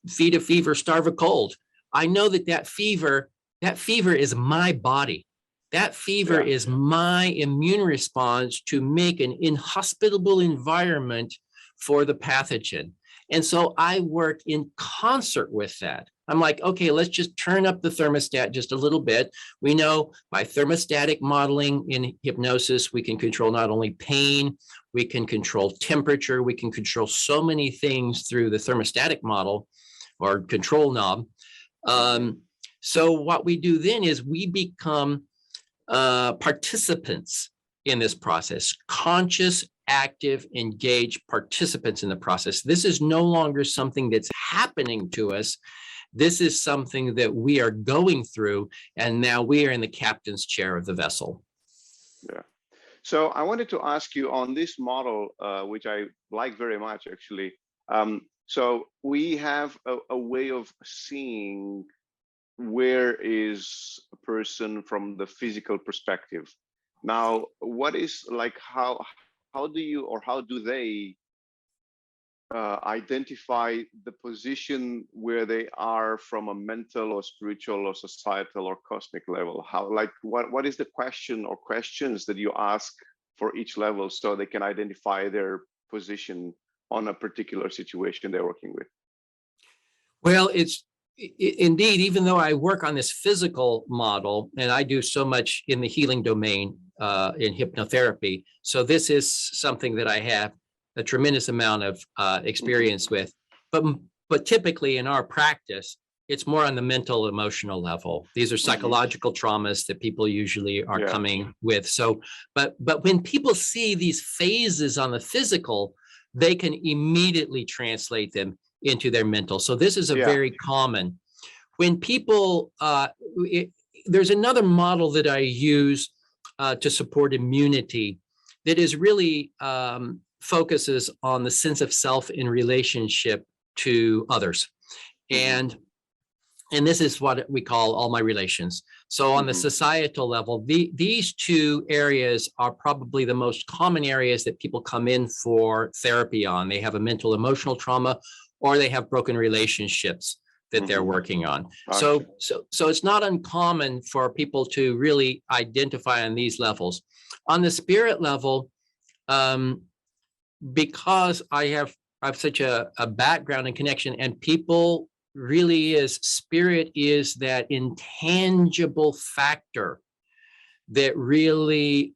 feed a fever, starve a cold. I know that fever is my body. That fever is my immune response to make an inhospitable environment for the pathogen. And so I work in concert with that. I'm like, okay, let's just turn up the thermostat just a little bit. We know by thermostatic modeling in hypnosis, we can control not only pain, we can control temperature, we can control so many things through the thermostatic model or control knob. So what we do then is we become participants in this process, conscious, active, engaged participants in the process. This is no longer something that's happening to us. This is something that we are going through, and now we are in the captain's chair of the vessel. Yeah. So I wanted to ask you on this model, which I like very much, actually. So we have a way of seeing where is a person from the physical perspective. Now, what is like, how do they identify the position where they are from a mental or spiritual or societal or cosmic level? How, like, what is the question or questions that you ask for each level so they can identify their position on a particular situation they're working with? Well, indeed, even though I work on this physical model, and I do so much in the healing domain in hypnotherapy, so this is something that I have a tremendous amount of experience with. But typically in our practice, it's more on the mental, emotional level. These are psychological traumas that people usually are coming with. So, but when people see these phases on the physical, they can immediately translate them into their mental. So this is a very common. When people, there's another model that I use to support immunity that is really focuses on the sense of self in relationship to others. And this is what we call all my relations. So on the societal level, these two areas are probably the most common areas that people come in for therapy on. They have a mental emotional trauma, or they have broken relationships that they're working on. So it's not uncommon for people to really identify on these levels. On the spirit level, because I have such a background and connection, and people really is, spirit is that intangible factor that really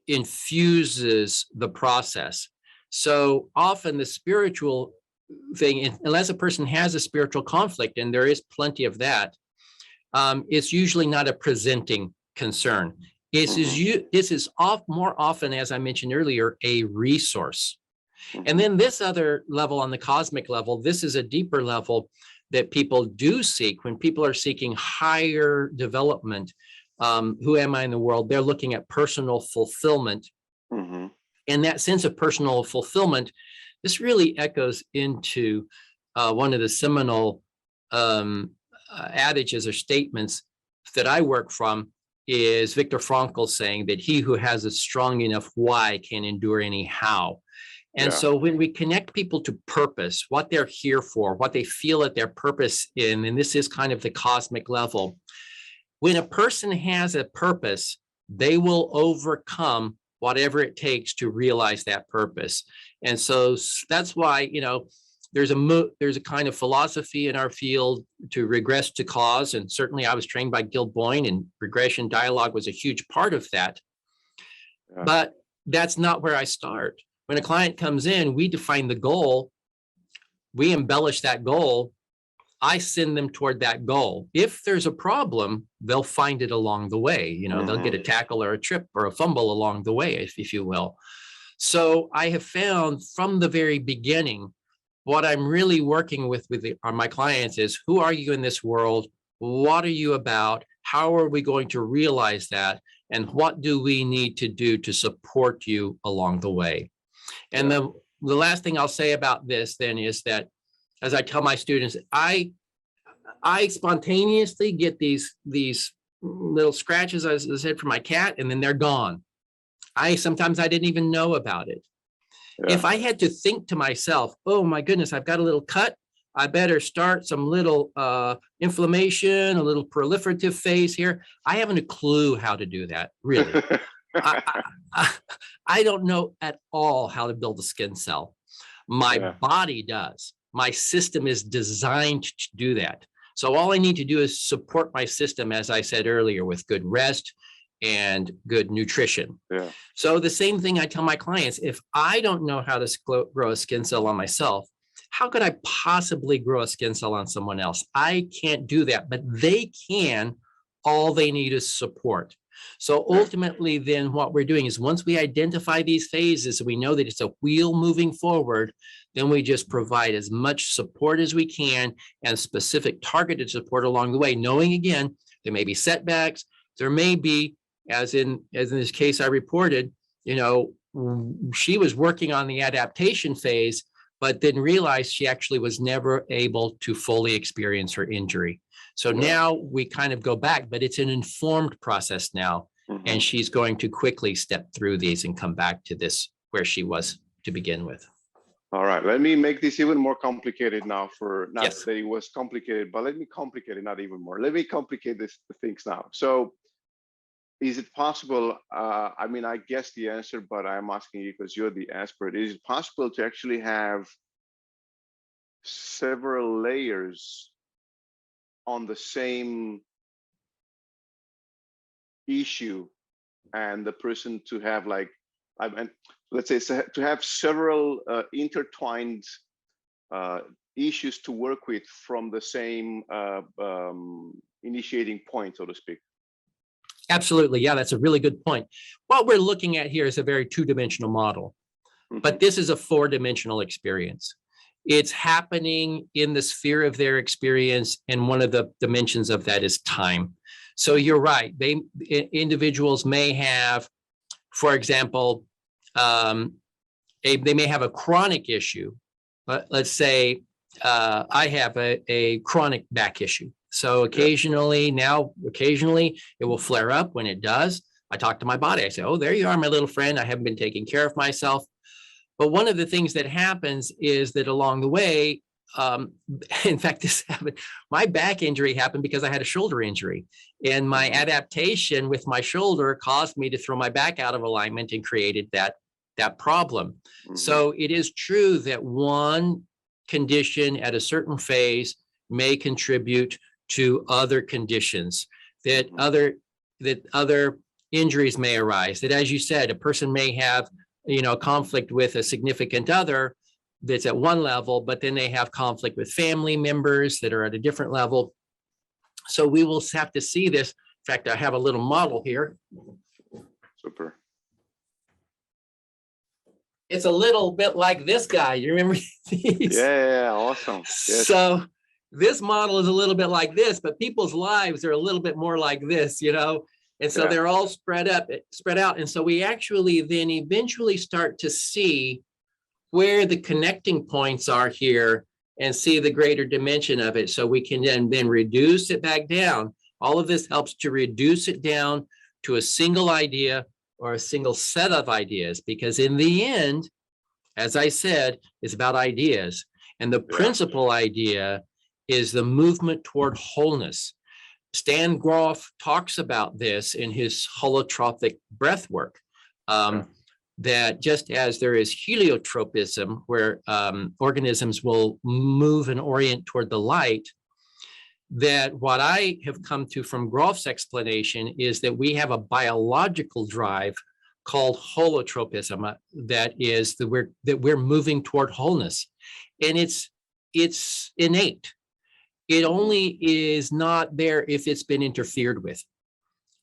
infuses the process. So often the spiritual thing, unless a person has a spiritual conflict, and there is plenty of that, it's usually not a presenting concern. This is more often, as I mentioned earlier, a resource. And then this other level, on the cosmic level, this is a deeper level that people do seek when people are seeking higher development. Who am I in the world? They're looking at personal fulfillment. And that sense of personal fulfillment, this really echoes into one of the seminal adages or statements that I work from, is Viktor Frankl saying that he who has a strong enough why can endure any how. And so when we connect people to purpose, what they're here for, what they feel that their purpose in, and this is kind of the cosmic level, when a person has a purpose, they will overcome whatever it takes to realize that purpose. And so that's why, you know, there's a kind of philosophy in our field to regress to cause. And certainly I was trained by Gil Boyne, and regression dialogue was a huge part of that. But that's not where I start. When a client comes in, we define the goal, we embellish that goal, I send them toward that goal. If there's a problem, they'll find it along the way. You know, they'll get a tackle or a trip or a fumble along the way, if you will. So I have found from the very beginning, what I'm really working with my clients is, who are you in this world? What are you about? How are we going to realize that? And what do we need to do to support you along the way? And the last thing I'll say about this then is that, as I tell my students, I spontaneously get these little scratches, as I said, for my cat, and then they're gone. Sometimes I didn't even know about it. If I had to think to myself, oh my goodness, I've got a little cut, I better start some little inflammation, a little proliferative phase here. I haven't a clue how to do that, really. I don't know at all how to build a skin cell. My body does. My system is designed to do that. So all I need to do is support my system, as I said earlier, with good rest and good nutrition. So the same thing I tell my clients, if I don't know how to grow a skin cell on myself, how could I possibly grow a skin cell on someone else? I can't do that, but they can. All they need is support. So ultimately, then what we're doing is, once we identify these phases, we know that it's a wheel moving forward, then we just provide as much support as we can and specific targeted support along the way, knowing, again, there may be setbacks. There may be, as in this case I reported, you know, she was working on the adaptation phase, but then realized she actually was never able to fully experience her injury. So now we kind of go back, but it's an informed process now. And she's going to quickly step through these and come back to this where she was to begin with. All right, let me make this even more complicated now, for not that it was complicated, but let me complicate it not even more. Let me complicate the things now. So is it possible, I mean, I guess the answer, but I'm asking you because you're the expert. Is it possible to actually have several layers on the same issue, and the person to have, like, let's say, to have several intertwined issues to work with from the same initiating point, so to speak? Absolutely. Yeah, that's a really good point. What we're looking at here is a very two-dimensional model, but this is a four-dimensional experience. It's happening in the sphere of their experience, and one of the dimensions of that is time. So you're right. Individuals may have, for example, they may have a chronic issue. Let's say I have a chronic back issue. So occasionally it will flare up. When it does, I talk to my body. I say, oh, there you are, my little friend. I haven't been taking care of myself. But one of the things that happens is that along the way, in fact, this happened, my back injury happened because I had a shoulder injury, and my adaptation with my shoulder caused me to throw my back out of alignment and created that problem. So it is true that one condition at a certain phase may contribute to other conditions, that other injuries may arise. That, as you said, a person may have, conflict with a significant other that's at one level, but then they have conflict with family members that are at a different level. So we will have to see this. In fact, I have a little model here. Super. It's a little bit like this guy. You remember these? Yeah, awesome. Yes. So this model is a little bit like this, but people's lives are a little bit more like this, and so they're all spread out. And so we actually then eventually start to see where the connecting points are here and see the greater dimension of it. So we can then reduce it back down. All of this helps to reduce it down to a single idea or a single set of ideas, because in the end, as I said, it's about ideas. And the principal idea is the movement toward wholeness. Stan Grof talks about this in his holotropic breath work, that just as there is heliotropism, where organisms will move and orient toward the light, that what I have come to from Grof's explanation is that we have a biological drive called holotropism, that we're moving toward wholeness, and it's innate. It only is not there if it's been interfered with.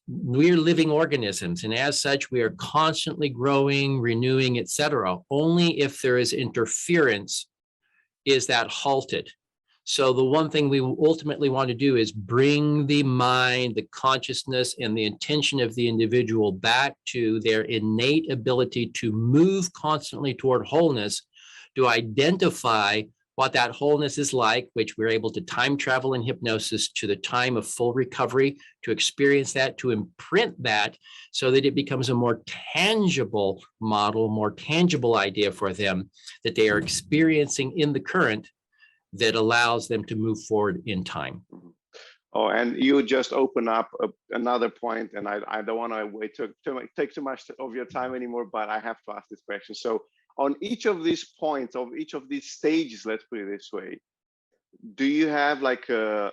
We're living organisms, and as such, we are constantly growing, renewing, etc. Only if there is interference is that halted. So the one thing we ultimately want to do is bring the mind, the consciousness, and the intention of the individual back to their innate ability to move constantly toward wholeness, to identify what that wholeness is like, which we're able to time travel in hypnosis to the time of full recovery, to experience that, to imprint that so that it becomes a more tangible model, more tangible idea for them that they are experiencing in the current, that allows them to move forward in time. Oh, and you just open up another point, and I don't want to take too much of your time anymore, but I have to ask this question. So on each of these points, of each of these stages, let's put it this way, do you have like do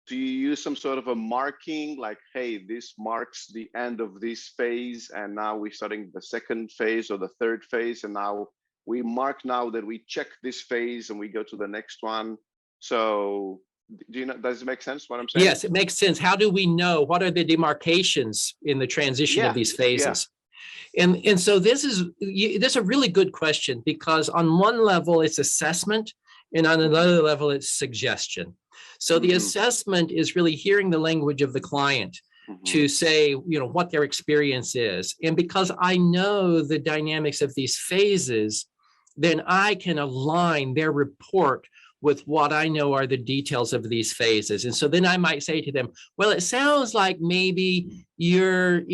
you use some sort of a marking, like, hey, this marks the end of this phase, and now we're starting the second phase or the third phase, and now we mark now that we check this phase and we go to the next one? So does it make sense what I'm saying? Yes, it makes sense. How do we know? What are the demarcations in the transition of these phases? And so this is a really good question, because on one level it's assessment, and on another level it's suggestion. So the assessment is really hearing the language of the client to say, what their experience is. And because I know the dynamics of these phases, then I can align their report with what I know are the details of these phases. And so then I might say to them, well, it sounds like maybe you've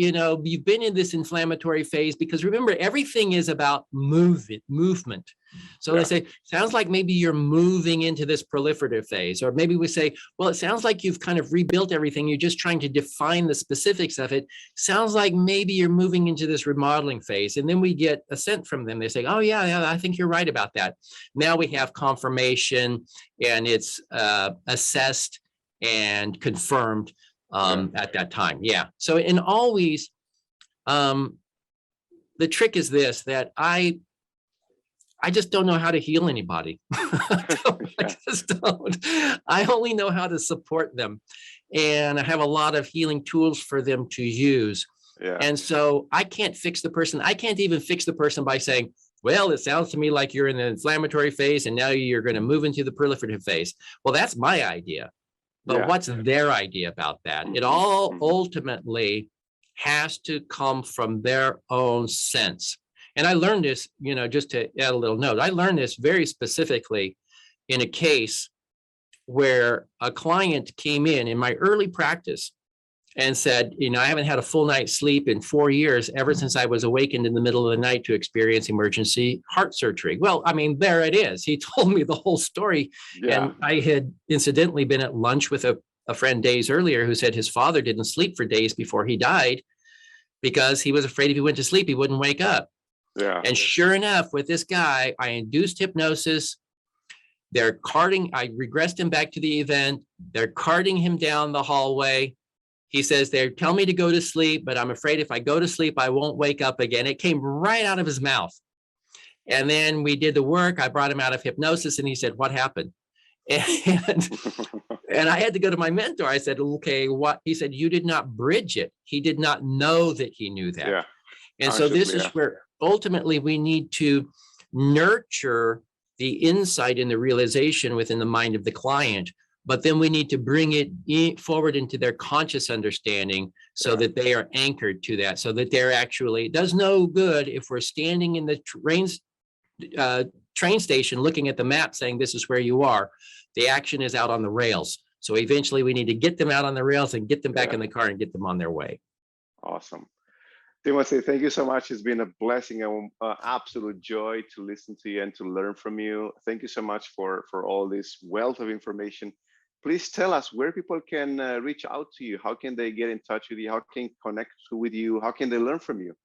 been in this inflammatory phase, because remember, everything is about movement. So they say, sounds like maybe you're moving into this proliferative phase. Or maybe we say, well, it sounds like you've kind of rebuilt everything. You're just trying to define the specifics of it. Sounds like maybe you're moving into this remodeling phase. And then we get assent from them. They say, oh, yeah, I think you're right about that. Now we have confirmation, and it's assessed and confirmed at that time. Yeah. So, and always, the trick is this, that I just don't know how to heal anybody. I just don't. I only know how to support them. And I have a lot of healing tools for them to use. Yeah. And so I can't fix the person. I can't even fix the person by saying, well, it sounds to me like you're in the inflammatory phase and now you're going to move into the proliferative phase. Well, that's my idea. But what's their idea about that? It all ultimately has to come from their own sense. And I learned this, just to add a little note, I learned this very specifically in a case where a client came in my early practice and said, I haven't had a full night's sleep in 4 years, ever since I was awakened in the middle of the night to experience emergency heart surgery. Well, I mean, there it is. He told me the whole story. Yeah. And I had incidentally been at lunch with a friend days earlier who said his father didn't sleep for days before he died because he was afraid if he went to sleep, he wouldn't wake up. Yeah. And sure enough, with this guy, I induced hypnosis. I regressed him back to the event. They're carting him down the hallway. He says, they tell me to go to sleep, but I'm afraid if I go to sleep, I won't wake up again. It came right out of his mouth. And then we did the work. I brought him out of hypnosis and he said, what happened? And I had to go to my mentor. I said, okay, what? He said, you did not bridge it. He did not know that he knew that. Yeah. And so this is where ultimately we need to nurture the insight and the realization within the mind of the client, but then we need to bring it forward into their conscious understanding so that they are anchored to that, so that they're actually, it does no good if we're standing in the train station looking at the map saying this is where you are. The action is out on the rails. So eventually we need to get them out on the rails and get them back in the car and get them on their way. Awesome. Timothy, thank you so much. It's been a blessing and absolute joy to listen to you and to learn from you. Thank you so much for all this wealth of information. Please tell us where people can reach out to you. How can they get in touch with you? How can they connect with you? How can they learn from you?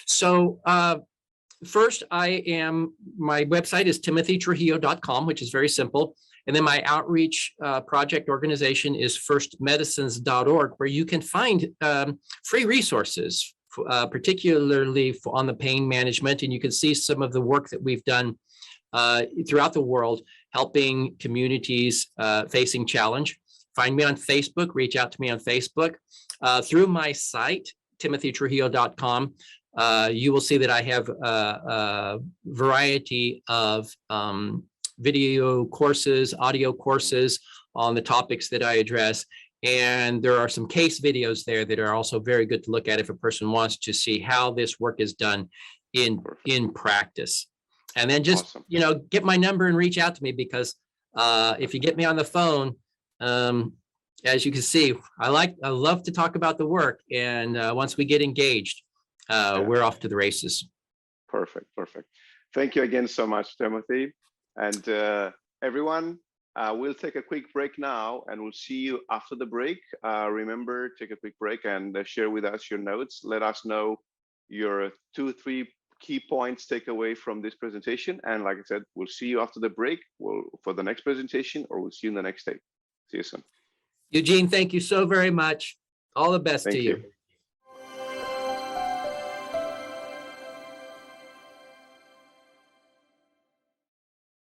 So first, my website is timothytrujillo.com, which is very simple. And then my outreach project organization is firstmedicines.org, where you can find free resources, particularly on the pain management. And you can see some of the work that we've done throughout the world, helping communities facing challenge. Find me on Facebook, reach out to me on Facebook. Through my site, timothytrujillo.com, you will see that I have a variety of video courses, audio courses on the topics that I address. And there are some case videos there that are also very good to look at if a person wants to see how this work is done in practice. And then just, get my number and reach out to me, because if you get me on the phone, as you can see, I love to talk about the work. And once we get engaged, we're off to the races. Perfect. Thank you again so much, Timothy. And everyone, we'll take a quick break now, and we'll see you after the break. Remember, take a quick break and share with us your notes. Let us know your 2-3 key points take away from this presentation. And like I said, we'll see you after the break for the next presentation, or we'll see you in the next day. See you soon. Eugene, thank you so very much. All the best to you.